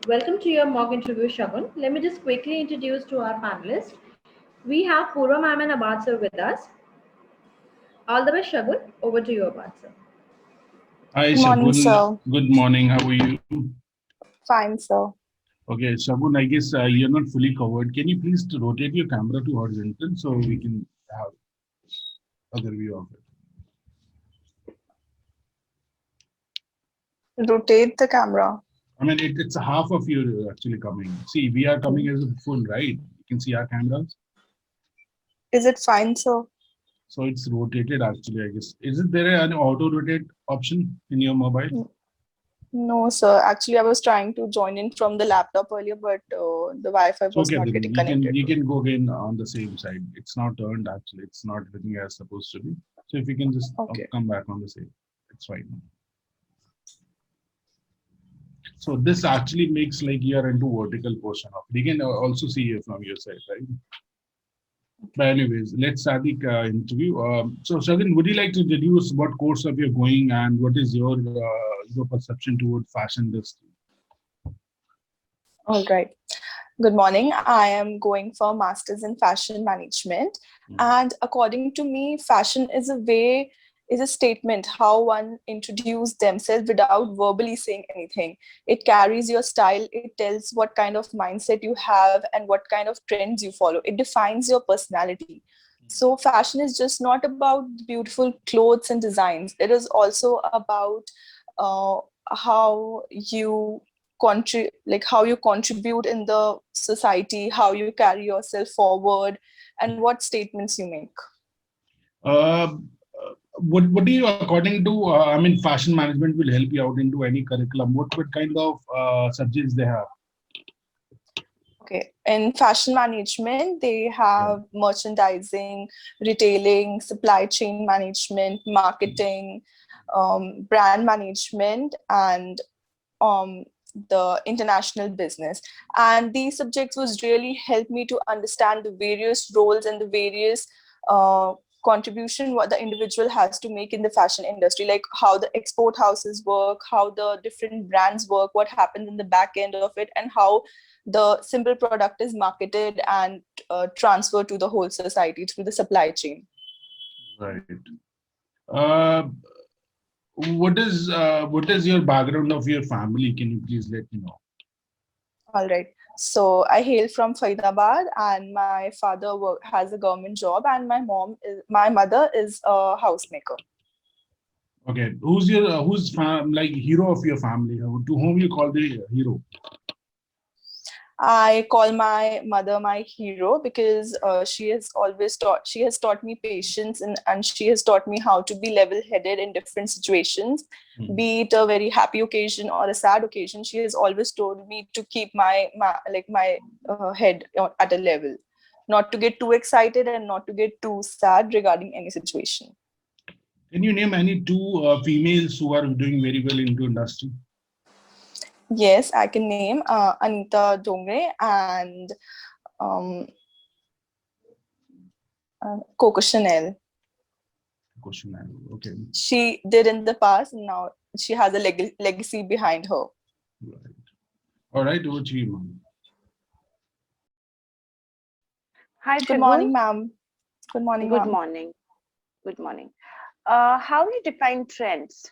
Welcome to your mock interview, Shagun. Let me just quickly introduce to our panelists. We have Purva ma'am and Abad sir with us. All the best, Shagun. Over to you, Abad sir. Hi, Good morning, Shagun. sir. Good morning. How are you? Fine, sir. Okay, Shagun, I guess you're not fully covered. Can you please rotate your camera to horizontal so we can have other view of it? Rotate the camera. I mean, it's a half of you actually coming. See, we are coming as a full, right? You can see our cameras. Is it fine, sir? So it's rotated actually, I guess. Is there an auto rotate option in your mobile? No, sir. Actually, I was trying to join in from the laptop earlier, but the Wi-Fi It's was okay, not then getting connected. you can go again on the same side. It's not turned actually. It's not looking as supposed to be. So if you can just Okay. come back on the same, it's fine. So this actually makes like you're into vertical portion of it. You can also see it from your side, right? But anyways, let's start the interview. So Shagun, would you like to introduce what course of you're going and what is your perception toward fashion industry? All right. Good morning. I am going for Masters in Fashion Management. And according to me, fashion is a statement how one introduces themselves without verbally saying anything. It carries your style, it tells what kind of mindset you have and what kind of trends you follow. It defines your personality. So fashion is just not about beautiful clothes and designs. It is also about uh, how you how you contribute in the society, how you carry yourself forward, and what statements you make. Uh, what do you, according to, I mean, fashion management will help you out into any curriculum. What kind of subjects they have? Okay, in fashion management, they have merchandising, retailing, supply chain management, marketing, brand management, and um, the international business. And these subjects was really help me to understand the various roles and the various uh, contribution what the individual has to make in the fashion industry, like how the export houses work, how the different brands work, what happens in the back end of it, and how the simple product is marketed and transferred to the whole society through the supply chain. Right. Uh, what is your background of your family? Can you please let me know? All right. So I hail from Faridabad, and my father has a government job, and my mother is a housemaker. Okay, who's your like hero of your family? To whom you call the hero? I call my mother my hero because she has taught me patience, and she has taught me how to be level-headed in different situations, be it a very happy occasion or a sad occasion. She has always told me to keep my head at a level, not to get too excited and not to get too sad regarding any situation. Can you name any two females who are doing very well into industry? Yes, I can name Anita Dongre and um, Coco Chanel. Question. Okay. She did in the past, and now she has a legacy behind her. Right. All right, over to you, ma'am. Hi, Good Shagun. morning, ma'am. Good morning, Good ma'am. morning. Good morning. How do you define trends?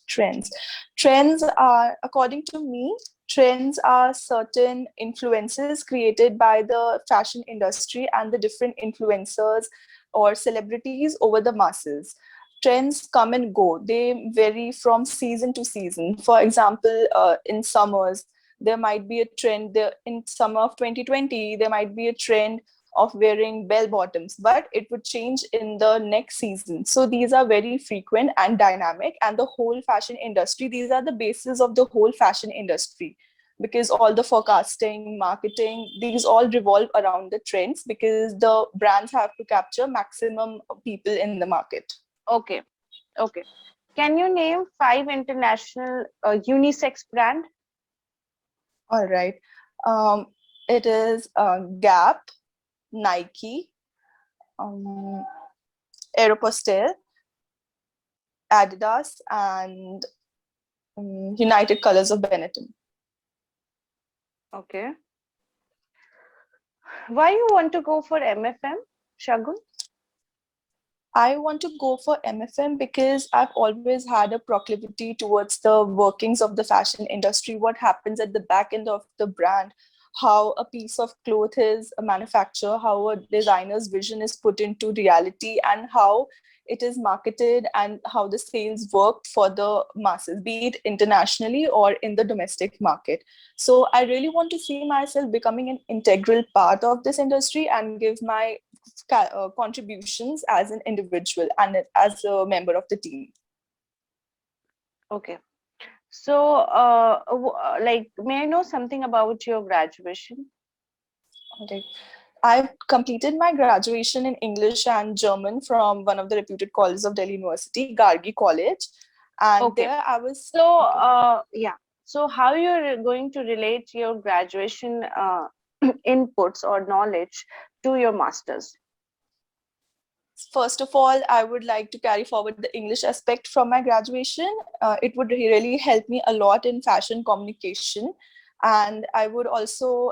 Trends are, according to me, trends are certain influences created by the fashion industry and the different influencers or celebrities over the masses. Trends come and go. They vary from season to season. For example, in summers, there might be a trend. In summer of 2020, there might be a trend of wearing bell bottoms, but it would change in the next season. So these are very frequent and dynamic, and the whole fashion industry, these are the basis of the whole fashion industry, because all the forecasting, marketing, these all revolve around the trends, because the brands have to capture maximum people in the market. Okay. Okay. Can you name 5 international unisex brand? All right. It is Gap, Nike, um, Aeropostale, Adidas, and United Colors of Benetton. Okay. Why you want to go for MFM, Shagun? I want to go for MFM because I've always had a proclivity towards the workings of the fashion industry, what happens at the back end of the brand, how a piece of cloth is manufactured, how a designer's vision is put into reality, and how it is marketed and how the sales work for the masses, be it internationally or in the domestic market. So I really want to see myself becoming an integral part of this industry and give my contributions as an individual and as a member of the team. Okay. So, like, may I know something about your graduation? Okay. I've completed my graduation in English and German from one of the reputed colleges of Delhi University, Gargi College. And Okay. there I was. So, Okay. yeah. So, how you're going to relate your graduation inputs or knowledge to your masters? First of all, I would like to carry forward the English aspect from my graduation. It would really help me a lot in fashion communication. And I would also,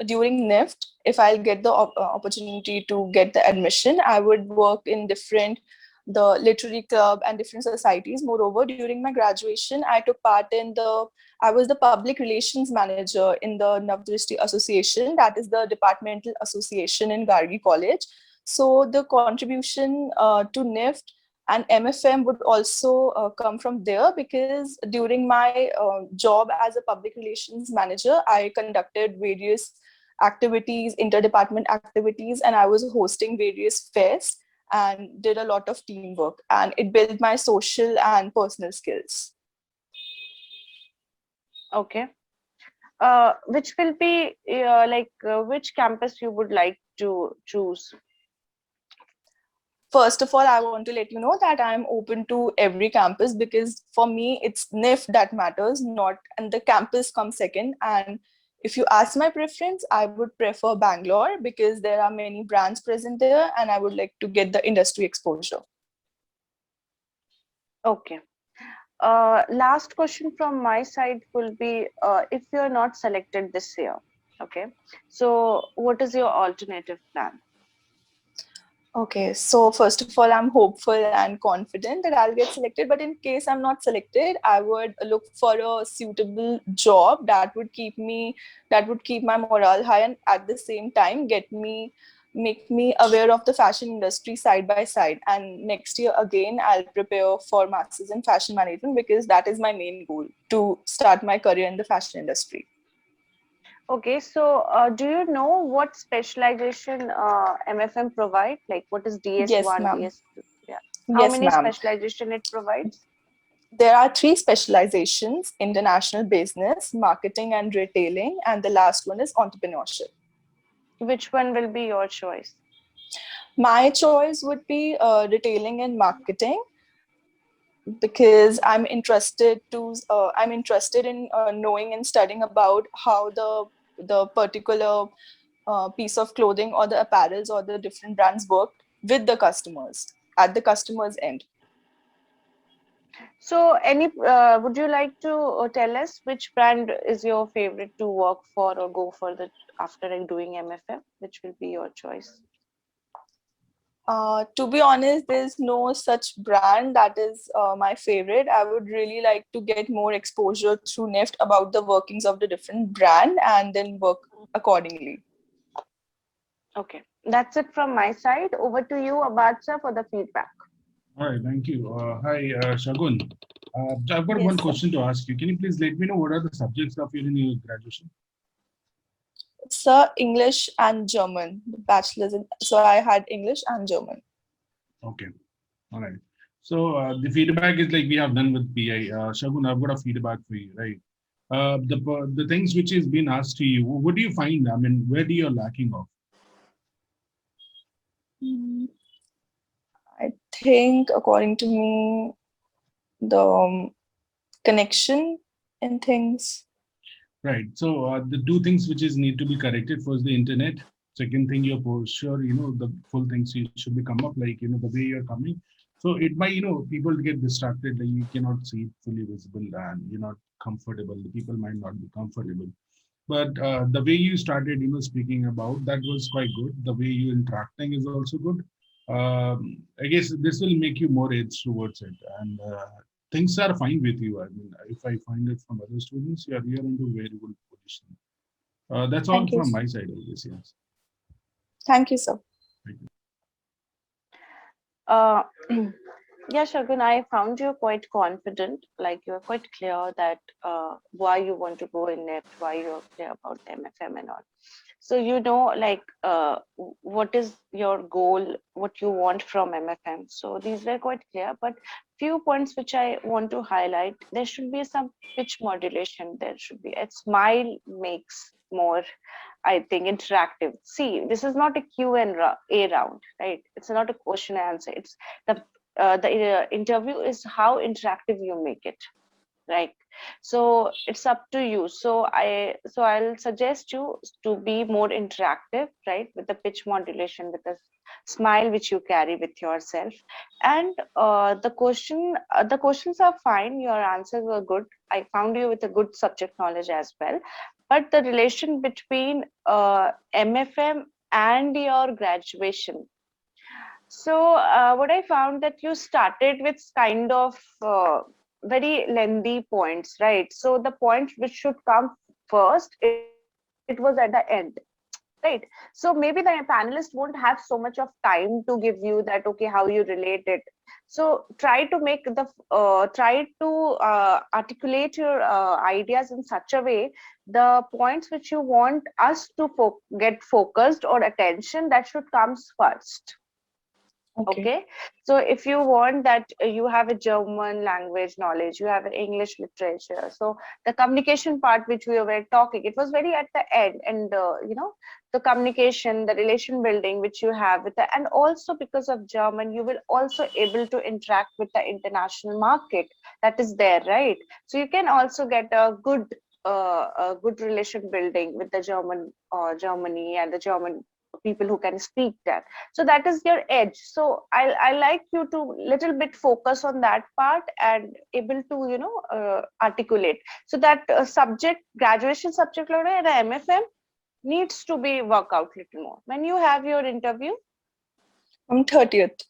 during NIFT, if I'll get the opportunity to get the admission, I would work in the literary club and different societies. Moreover, during my graduation, I was the public relations manager in the NIFT Association, that is the departmental association in Gargi College. So the contribution to NIFT and MFM would also come from there, because during my job as a public relations manager, I conducted various activities, interdepartment activities, and I was hosting various fairs and did a lot of teamwork, and it built my social and personal skills. Okay. Which will be which campus you would like to choose? First of all, I want to let you know that I'm open to every campus, because for me, it's NIF that matters, not, and the campus comes second. And if you ask my preference, I would prefer Bangalore because there are many brands present there and I would like to get the industry exposure. Okay. Last question from my side will be, if you're not selected this year, okay, so what is your alternative plan? Okay, so first of all, I'm hopeful and confident that I'll get selected. But in case I'm not selected, I would look for a suitable job that would keep my morale high, and at the same time make me aware of the fashion industry side by side. And next year again, I'll prepare for masters in fashion management, because that is my main goal, to start my career in the fashion industry. Okay, so do you know what specialization MFM provide? Like what is Yes, DS1, ma'am. DS2? Yeah. How Yes, many ma'am. specialization it provides? There are 3 specializations: international business, marketing and retailing, and the last one is entrepreneurship. Which one will be your choice? My choice would be retailing and marketing, because I'm interested in knowing and studying about how the particular piece of clothing or the apparels or the different brands work with the customers at the customer's end. So, would you like to tell us which brand is your favorite to work for or go for the after like doing MFM? Which will be your choice? To be honest, there's no such brand that is my favorite. I would really like to get more exposure through NIFT about the workings of the different brand and then work accordingly. Okay, that's it from my side. Over to you, Bhatia, for the feedback. All right, thank you. Hi, Shagun. I've got one Yes, sir. question to ask you. Can you please let me know what are the subjects of your in your graduation? Sir, English and German, bachelor's in, so I had English and German. Okay, all right. So the feedback is like we have done with PI. Shagun, I've got a feedback for you, right? The things which is being asked to you, what do you find? I mean, where do you lacking of? I think, according to me, the connection in things. Right. So the two things which is need to be corrected. First, the internet. Second thing, your posture. The full things you should be come up like the way you're coming. So it might people get distracted. Like you cannot see it fully visible and you're not comfortable. The people might not be comfortable. But the way you started, speaking about that was quite good. The way you interacting is also good. I guess this will make you more edge towards it, and things are fine with you. I mean, if I find it from other students, you're into very good position. That's all Thank you. from my side, I guess. Yes. Thank you, sir. Thank you. Uh, yeah, Shagun, I found you quite confident. Like you're quite clear that why you want to go in NIFT, why you're clear about the MFM and all. So like what is your goal, what you want from MFM. So these were quite clear, but few points which I want to highlight. There should be some pitch modulation. There should be a smile makes more, I think, interactive. See, this is not a Q&A round, right? It's not a question and answer. It's the interview is how interactive you make it, right? So it's up to you. So I'll suggest you to be more interactive, right, with the pitch modulation, with the smile which you carry with yourself. And the questions are fine, your answers were good. I found you with a good subject knowledge as well, but the relation between MFM and your graduation. So what I found that you started with kind of very lengthy points, right? So the point which should come first, it was at the end, right? So maybe the panelist won't have so much of time to give you that, okay, how you relate it. So try to make the articulate your ideas in such a way, the points which you want us to get focused or attention, that should comes first. Okay, so if you want that you have a German language knowledge, you have an English literature, so the communication part which we were talking, it was very at the end, and the communication, the relation building which you have with the, and also because of German, you will also able to interact with the international market that is there, right? So you can also get a good relation building with the Germany and the German people who can speak that. So that is your edge. So I like you to little bit focus on that part and able to articulate. So that graduation subject learner and MFM needs to be work out little more. When you have your interview On 30th.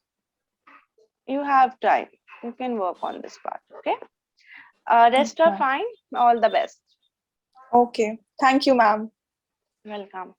you have time, you can work on this part. Okay, rest are Okay. fine. All the best. Okay. Thank you, ma'am. Welcome.